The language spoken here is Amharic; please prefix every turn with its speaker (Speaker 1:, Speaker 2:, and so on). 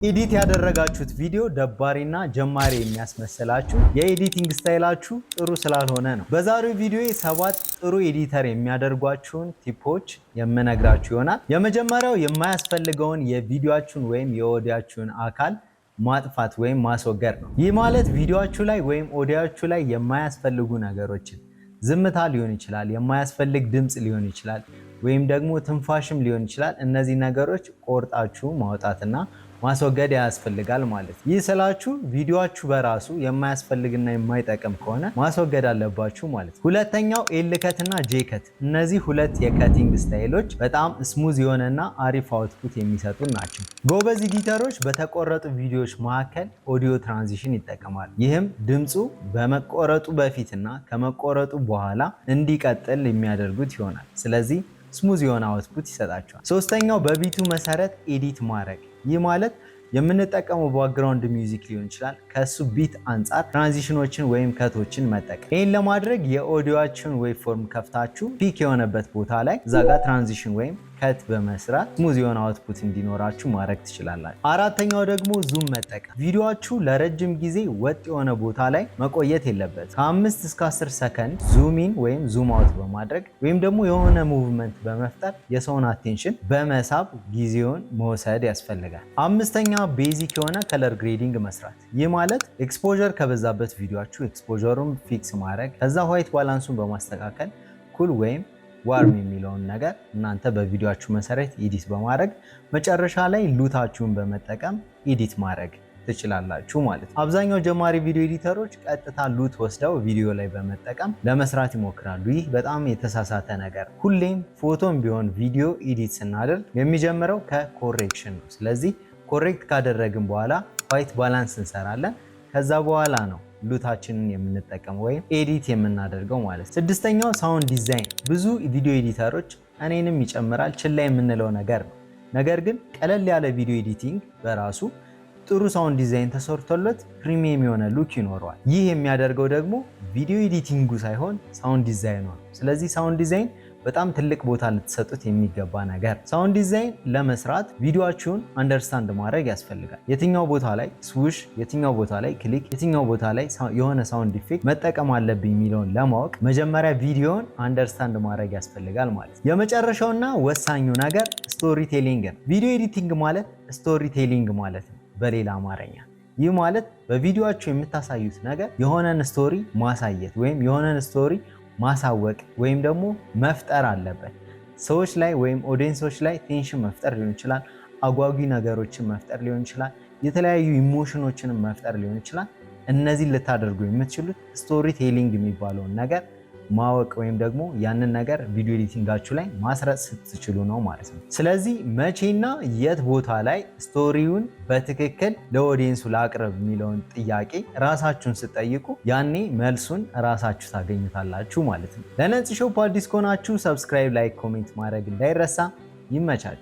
Speaker 1: ኤዲት ያደረጋችሁት ቪዲዮ ደባሪና ጀማሪ የሚያስመስላችሁ የኤዲቲንግ ስታይላችሁ ጥሩ ስላልሆነ ነው። በዛሬው ቪዲዮ 7 ጥሩ ኤዲተር የሚያደርጓችሁን ቲፖች የምነግራችሁ ይሆናል። የመጀመሪያው የማያስፈልገውን የቪዲዮአችሁን ወይም የኦዲዮአችሁን አካል ማጥፋት ወይም ማስወገድ ነው። ይህ ማለት ቪዲዮአችሁ ላይ ወይም ኦዲዮአችሁ ላይ የማያስፈልጉ ነገሮችን ዝምታ ሊሆን ይችላል፣ የማያስፈልግ ድምጽ ሊሆን ይችላል፣ ወይም ደግሞ ትንፋሽም ሊሆን ይችላል። እነዚህ ነገሮች ቆርጣችሁ ማውጣትና ማስወገድ ያስፈልጋል ማለት ነው። ይህ ስላችሁ ቪዲዮአችሁ በራሱ የማያስፈልግና የማይጠቅም ከሆነ ማስወገድ አለባችሁ ማለት ነው። ሁለተኛው ኤል ከት እና ጄ ከት። እነዚህ ሁለት የከቲንግ ስታይሎች በጣም ስሙዝ የሆነና አሪፍ አውትፑት የሚሰጡ ናቸው። ጎበዝ ኤዲተሮች በተቆረጡ ቪዲዮዎች መካከል ኦዲዮ ትራንዚሽን ይጠቀማሉ። ይህም ድምፁ በመቆረጡ በፊትና ከመቆረጡ በኋላ እንዲቀጥል የሚያደርጉት ይሆናል። ስለዚህ ስሙዝ የሆነ አውትፑት ይሰጣቸዋል። ሶስተኛው በቢቱ መሰረት ኤዲት ማድረግ። ይህ ማለት የምንጠቀመው ባክግራውንድ ሚውዚክ ሊሆን ይችላል። ከሱ ቢት አንጻር ትራንዚሽኖችን ወይም ከቶችን መጠቀም። ይህን ለማድረግ የኦዲዮአችሁን ዌቭፎርም ከፍታችሁ ፒክ የሆነበት ቦታ ላይ እዛ ጋር ትራንዚሽን ወይም ከት በመስራት ስሙዝ የሆነ አውትፑት እንዲኖራችሁ ማድረግ ትችላላችሁ። አራተኛው ደግሞ ዙም መጠቀም። ቪዲዮአችሁ ለረጅም ጊዜ ወጥ የሆነ ቦታ ላይ መቆየት የለበትም። ከ5 እስከ 10 ሰከንድ ዙም ኢን ወይም ዙም አውት በማድረግ ወይም ደግሞ የሆነ ሙቭመንት በመፍጠር የሰውን አቴንሽን በመሳብ ጊዜውን መውሰድ ያስፈልጋል። አምስተኛ ቤዚክ የሆነ ከለር ግሬዲንግ መስራት። ይህ ማለት ኤክስፖዠር ከበዛበት ቪዲዮአችሁ ኤክስፖዠሩን ፊክስ ማድረግ፣ ከዛ ዋይት ባላንሱን በማስተካከል ኩል ወይም ዋርም የሚለውን ነገር እናንተ በቪዲዮአችሁ መሰረት ኤዲት በማድረግ መጨረሻ ላይ ሉታችሁን በመጠቀም ኤዲት ማድረግ ትችላላችሁ ማለት ነው። አብዛኛው ጀማሪ ቪዲዮ ኤዲተሮች ቀጥታ ሉት ወስደው ቪዲዮ ላይ በመጠቀም ለመስራት ይሞክራሉ። ይህ በጣም የተሳሳተ ነገር። ሁሌም ፎቶም ቢሆን ቪዲዮ ኤዲት ስናደርግ የሚጀምረው ከኮሬክሽን ነው። ስለዚህ ኮሬክት ካደረግን በኋላ ዋይት ባላንስ እንሰራለን። ከዛ በኋላ ነው ሉታችንን የምንጠቀመው ወይም ኤዲት የምናደርገው ማለት ነው። ስድስተኛው ሳውንድ ዲዛይን። ብዙ ቪዲዮ ኤዲተሮች እኔንም ይጨምራል ችላ የምንለው ነገር ነው። ነገር ግን ቀለል ያለ ቪዲዮ ኤዲቲንግ በራሱ ጥሩ ሳውንድ ዲዛይን ተሰርቶለት ፕሪሚየም የሆነ ሉክ ይኖረዋል። ይህ የሚያደርገው ደግሞ ቪዲዮ ኤዲቲንጉ ሳይሆን ሳውንድ ዲዛይኑ ነው። ስለዚህ ሳውንድ ዲዛይን በጣም ትልቅ ቦታ ልትሰጡት የሚገባ ነገር። ሳውንድ ዲዛይን ለመስራት ቪዲዮአችሁን አንደርስታንድ ማድረግ ያስፈልጋል። የትኛው ቦታ ላይ ስዊሽ፣ የትኛው ቦታ ላይ ክሊክ፣ የትኛው ቦታ ላይ የሆነ ሳውንድ ኢፌክት መጠቀም አለብኝ የሚለውን ለማወቅ መጀመሪያ ቪዲዮን አንደርስታንድ ማድረግ ያስፈልጋል ማለት ነው። የመጨረሻውና ወሳኙ ነገር ስቶሪ ቴሊንግ ነው። ቪዲዮ ኤዲቲንግ ማለት ስቶሪ ቴሊንግ ማለት ነው በሌላ አማርኛ። ይህ ማለት በቪዲዮአችሁ የምታሳዩት ነገር የሆነን ስቶሪ ማሳየት ወይም የሆነን ስቶሪ ማሳወቅ ወይም ደግሞ መፍጠር አለበት። ሰዎች ላይ ወይም ኦዲየንሶች ላይ ቴንሽን መፍጠር ሊሆን ይችላል፣ አጓጊ ነገሮችን መፍጠር ሊሆን ይችላል፣ የተለያዩ ኢሞሽኖችን መፍጠር ሊሆን ይችላል። እነዚህን ልታደርጉ የምትችሉት ስቶሪ ቴሊንግ የሚባለውን ነገር ማወቅ ወይም ደግሞ ያንን ነገር ቪዲዮ ኤዲቲንጋችሁ ላይ ማስረጽ ስትችሉ ነው ማለት ነው። ስለዚህ መቼና የት ቦታ ላይ ስቶሪውን በትክክል ለኦዲየንሱ ላቅርብ የሚለውን ጥያቄ ራሳችሁን ስትጠይቁ ያኔ መልሱን ራሳችሁ ታገኙታላችሁ ማለት ነው። ለነፂ ሾው አዲስ ከሆናችሁ ሰብስክራይብ፣ ላይክ፣ ኮሜንት ማድረግ እንዳይረሳ። ይመቻችሁ።